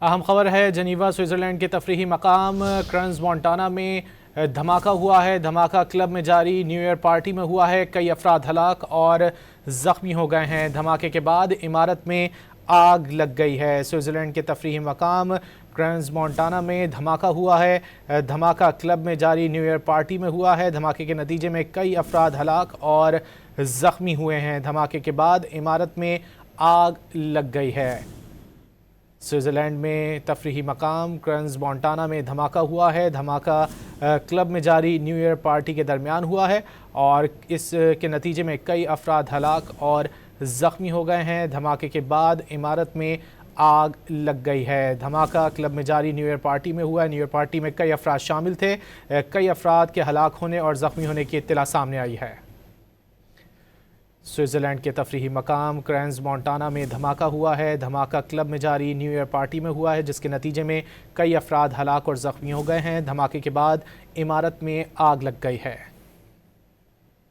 अहम खबर है जनीवा स्विट्ज़रलैंड के तफरीही मकाम क्रंस मोंटाना में धमाका हुआ है। धमाका क्लब में जारी न्यू ईयर पार्टी में हुआ है। कई अफराद हलाक और ज़ख्मी हो गए हैं। धमाके के बाद इमारत में आग लग गई है। स्विट्ज़रलैंड के तफरीही मकाम क्रंस मोंटाना में धमाका हुआ है। धमाका क्लब में जारी न्यू ईयर पार्टी में हुआ है। धमाके के नतीजे में कई अफराद हलाक और ज़ख्मी हुए हैं। धमाके के बाद इमारत में आग लग गई है। स्विट्ज़रलैंड में तफरीही मकाम क्रंस मोंटाना में धमाका हुआ है। धमाका क्लब में जारी न्यू ईयर पार्टी के दरमियान हुआ है और इसके नतीजे में कई अफराद हलाक और ज़ख्मी हो गए हैं। धमाके के बाद इमारत में आग लग गई है। धमाका क्लब में जारी न्यू ईयर पार्टी में हुआ है। न्यू ईयर पार्टी में कई अफराद शामिल थे। कई अफराद के हलाक होने और ज़ख्मी होने की इत्तला सामने आई है। स्विट्ज़रलैंड के तफरीही मकाम क्रंस मोंटाना में धमाका हुआ है। धमाका क्लब में जारी न्यू ईयर पार्टी में हुआ है, जिसके नतीजे में कई अफराद हलाक और ज़ख्मी हो गए हैं। धमाके के बाद इमारत में आग लग गई है।